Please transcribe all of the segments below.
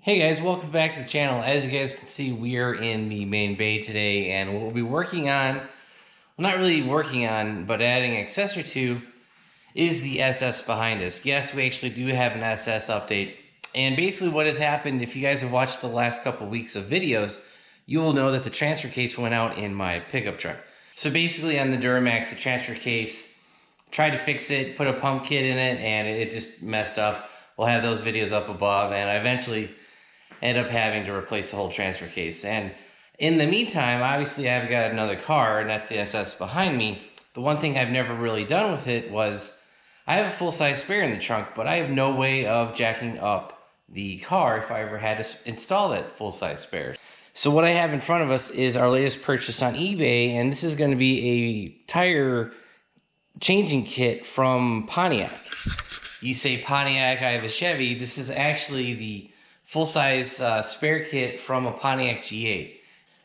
Hey guys, welcome back to the channel. As you guys can see, we are in the main bay today, and what we'll be working on, well, not really working on, but adding accessory to, is the SS behind us. Yes, we actually do have an SS update, and basically what has happened, if you guys have watched the last couple weeks of videos, you will know that the transfer case went out in my pickup truck. So basically on the Duramax, the transfer case, tried to fix it, put a pump kit in it, and it just messed up. We'll have those videos up above, and I eventually end up having to replace the whole transfer case. And in the meantime, obviously I've got another car, and that's the SS behind me. The one thing I've never really done with it was, I have a full-size spare in the trunk, but I have no way of jacking up the car if I ever had to install that full-size spare. So what I have in front of us is our latest purchase on eBay, and this is going to be a tire changing kit from Pontiac. You say Pontiac, I have a Chevy. This is actually the full-size spare kit from a Pontiac G8.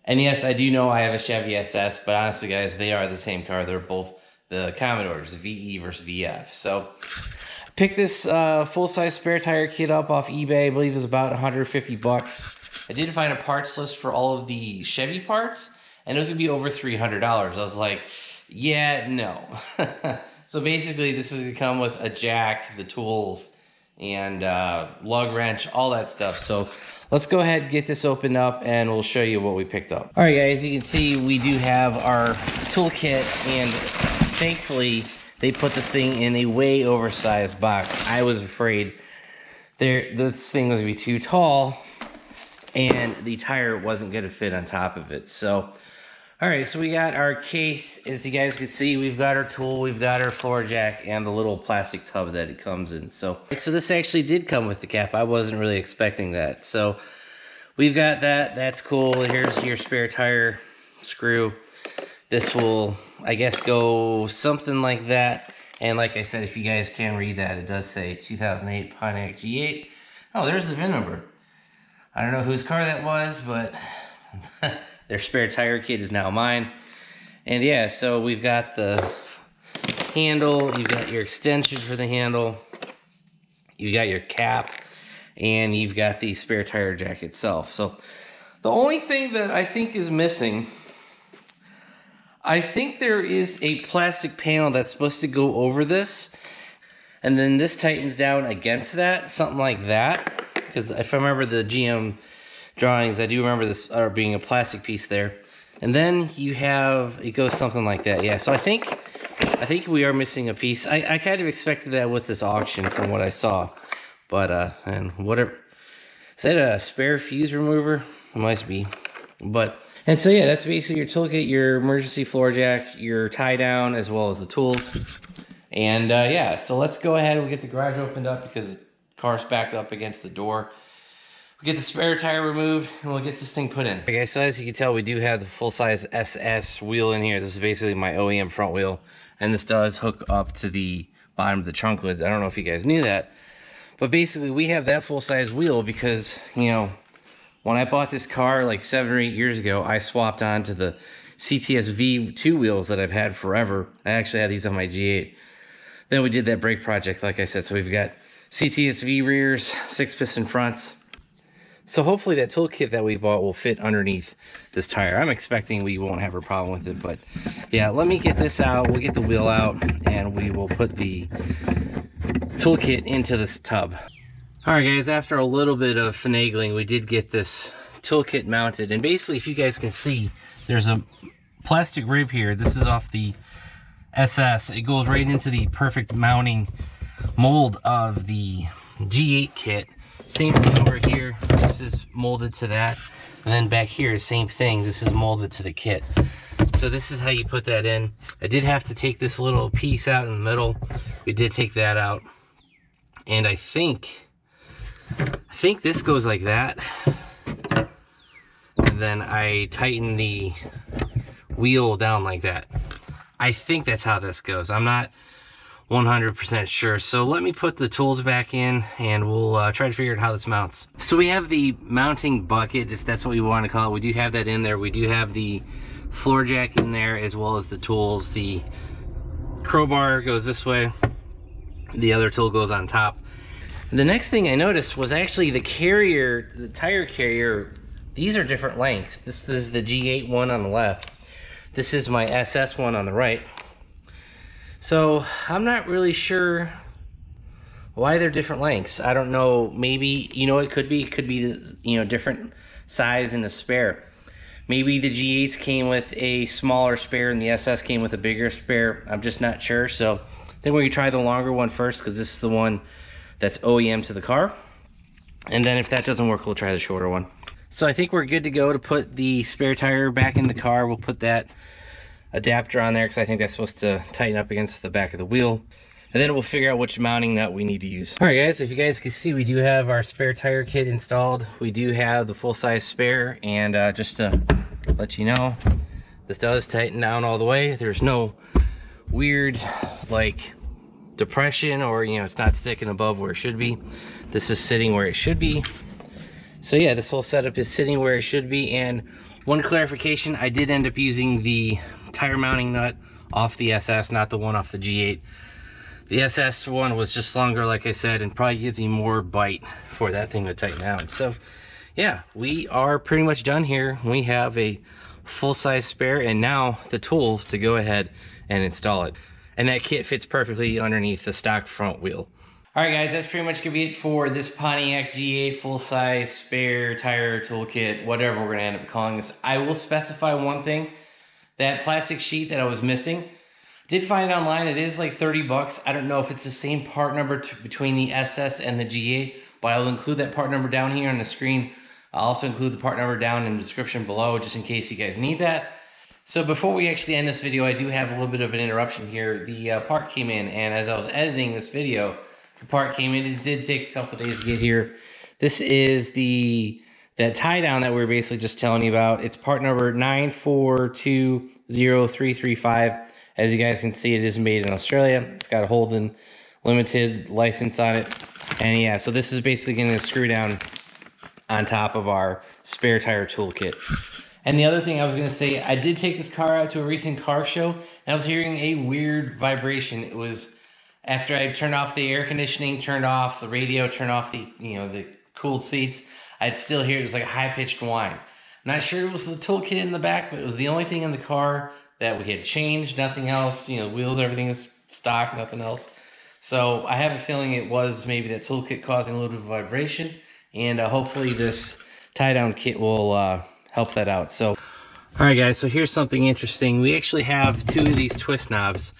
And yes, I do know I have a Chevy SS, but honestly guys, they are the same car. They're both the Commodores, VE versus VF. So I picked this full-size spare tire kit up off eBay. I believe it was about 150 bucks. I did find a parts list for all of the Chevy parts, and it was gonna be over $300. I was like, yeah, no. So basically this is gonna come with a jack, the tools, and lug wrench, all that stuff. So let's go ahead and get this opened up and we'll show you what we picked up. All right guys, you can see we do have our toolkit, and thankfully they put this thing in a way oversized box. I was afraid this thing was gonna be too tall and the tire wasn't gonna fit on top of it. So all right, so we got our case. As you guys can see, we've got our tool, we've got our floor jack, and the little plastic tub that it comes in. So this actually did come with the cap. I wasn't really expecting that. So we've got that. That's cool. Here's your spare tire screw. This will, I guess, go something like that. And like I said, if you guys can read that, it does say 2008 Pontiac G8. Oh, there's the VIN number. I don't know whose car that was, but their spare tire kit is now mine. And yeah, so we've got the handle, you've got your extension for the handle, you've got your cap, and you've got the spare tire jack itself. So the only thing that I think is missing, I think there is a plastic panel that's supposed to go over this, and then this tightens down against that, something like that. Because if I remember the GM drawings, I do remember this being a plastic piece there. And then you have, it goes something like that. Yeah, so I think we are missing a piece. I kind of expected that with this auction from what I saw. But, and whatever. Is that a spare fuse remover? It must be. But, and so yeah, that's basically your toolkit, your emergency floor jack, your tie down, as well as the tools. And yeah, so let's go ahead and we'll get the garage opened up because the car's backed up against the door. We'll get the spare tire removed and we'll get this thing put in. Okay, so as you can tell, we do have the full-size SS wheel in here. This is basically my OEM front wheel, and this does hook up to the bottom of the trunk lids. I don't know if you guys knew that, but basically we have that full-size wheel because, you know, when I bought this car like 7 or 8 years ago, I swapped onto the CTS V2 wheels that I've had forever. I actually had these on my G8. Then we did that brake project, like I said, so we've got CTS V rears, 6-piston fronts. So hopefully that toolkit that we bought will fit underneath this tire. I'm expecting we won't have a problem with it, but yeah, let me get this out. We'll get the wheel out and we will put the toolkit into this tub. All right guys, after a little bit of finagling, we did get this toolkit mounted. And basically, if you guys can see, there's a plastic rib here. This is off the SS. It goes right into the perfect mounting mold of the G8 kit. Same thing over here, this is molded to that. And then back here, same thing, this is molded to the kit. So this is how you put that in. I did have to take this little piece out in the middle. We did take that out. And I think this goes like that. And then I tighten the wheel down like that. I think that's how this goes. I'm not 100% sure. So let me put the tools back in and we'll try to figure out how this mounts. So we have the mounting bucket, if that's what we want to call it. We do have that in there. We do have the floor jack in there as well as the tools. The crowbar goes this way. The other tool goes on top. The next thing I noticed was actually the carrier, the tire carrier, these are different lengths. This is the G8 one on the left. This is my SS one on the right. So I'm not really sure why they're different lengths. I don't know, maybe, you know, it could be, you know, different size in the spare. Maybe the G8s came with a smaller spare and the SS came with a bigger spare. I'm just not sure. So I think we're gonna try the longer one first, because this is the one that's OEM to the car. And then if that doesn't work, we'll try the shorter one. So I think we're good to go to put the spare tire back in the car. We'll put that adapter on there because I think that's supposed to tighten up against the back of the wheel. And then we'll figure out which mounting nut we need to use. All right, guys, if you guys can see, we do have our spare tire kit installed. We do have the full-size spare, and just to let you know, this does tighten down all the way. There's no weird, like, depression, or, you know, it's not sticking above where it should be. This is sitting where it should be. So yeah, this whole setup is sitting where it should be. And one clarification, I did end up using the tire mounting nut off the SS, not the one off the G8. The SS one was just longer, like I said, and probably gives you more bite for that thing to tighten down. So yeah, we are pretty much done here. We have a full-size spare and now the tools to go ahead and install it. And that kit fits perfectly underneath the stock front wheel. All right, guys, that's pretty much gonna be it for this Pontiac G8 full-size spare tire toolkit, whatever we're gonna end up calling this. I will specify one thing. That plastic sheet that I was missing, did find it online. It is like 30 bucks. I don't know if it's the same part number between the SS and the G8, but I'll include that part number down here on the screen. I'll also include the part number down in the description below, just in case you guys need that. So before we actually end this video, I do have a little bit of an interruption here. The part came in, and as I was editing this video, the part came in. It did take a couple days to get here. This is that tie down that we were basically just telling you about. It's part number 9420335. As you guys can see, it is made in Australia. It's got a Holden Limited license on it. And yeah, so this is basically going to screw down on top of our spare tire toolkit. And the other thing I was going to say, I did take this car out to a recent car show, and I was hearing a weird vibration. It was after I turned off the air conditioning, turned off the radio, turned off the, you know, the cooled seats, I'd still hear it was like a high-pitched whine. I'm not sure it was the toolkit in the back, but it was the only thing in the car that we had changed, nothing else. You know, wheels, everything is stock, nothing else. So I have a feeling it was maybe that toolkit causing a little bit of vibration, and hopefully this tie-down kit will help that out. So, all right, guys, so here's something interesting. We actually have two of these twist knobs.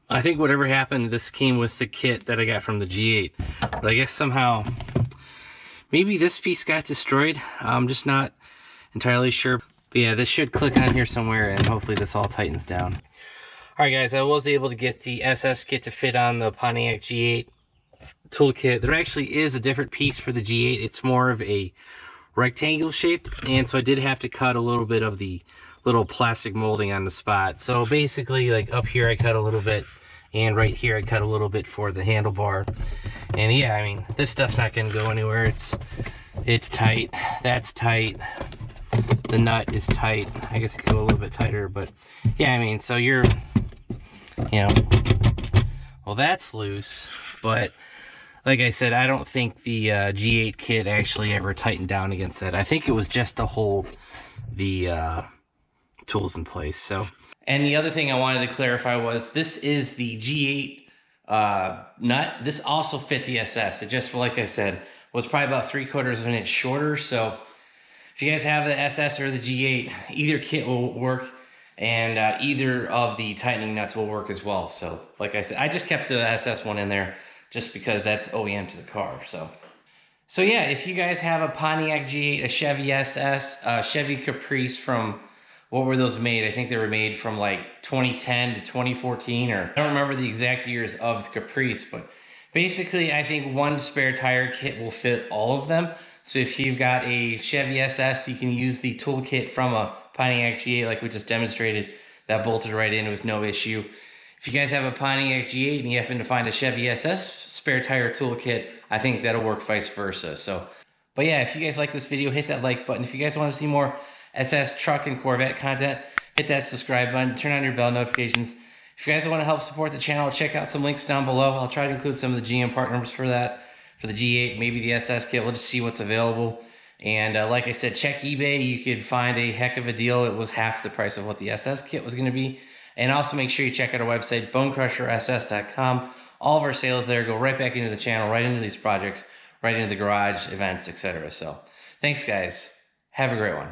I think whatever happened, this came with the kit that I got from the G8, but I guess somehow maybe this piece got destroyed. I'm just not entirely sure. But yeah, this should click on here somewhere, and hopefully this all tightens down. All right, guys, I was able to get the SS kit to fit on the Pontiac G8 toolkit. There actually is a different piece for the G8. It's more of a rectangle shaped, and so I did have to cut a little bit of the little plastic molding on the spot. So basically, like up here I cut a little bit, and right here I cut a little bit for the handlebar. And yeah, I mean, this stuff's not going to go anywhere. It's tight. That's tight. The nut is tight. I guess it could go a little bit tighter, but yeah, I mean, so you're, you know, well, that's loose, but like I said, I don't think the G8 kit actually ever tightened down against that. I think it was just to hold the tools in place. So, and the other thing I wanted to clarify was this is the G8 nut. This also fit the SS. It just, like I said, was probably about 3/4 of an inch shorter. So if you guys have the SS or the G8, either kit will work, and either of the tightening nuts will work as well. So like I said, I just kept the SS one in there just because that's OEM to the car. So yeah, if you guys have a Pontiac G8, a Chevy SS, Chevy Caprice from, what were those made? I think they were made from like 2010 to 2014, or I don't remember the exact years of the Caprice, but basically I think one spare tire kit will fit all of them. So if you've got a Chevy SS, you can use the toolkit from a Pontiac G8 like we just demonstrated. That bolted right in with no issue. If you guys have a Pontiac G8 and you happen to find a Chevy SS spare tire toolkit, I think that'll work vice versa. So, but yeah, if you guys like this video, hit that like button. If you guys want to see more SS truck and Corvette content, hit that subscribe button, turn on your bell notifications. If you guys want to help support the channel, check out some links down below. I'll try to include some of the GM part numbers for that. for the G8, maybe the SS kit. We'll just see what's available. And like I said, check eBay. You could find a heck of a deal. It was half the price of what the SS kit was going to be. And also make sure you check out our website, BonecrrusherSS.com. All of our sales there go right back into the channel, right into these projects, right into the garage, events, etc. So thanks, guys. Have a great one.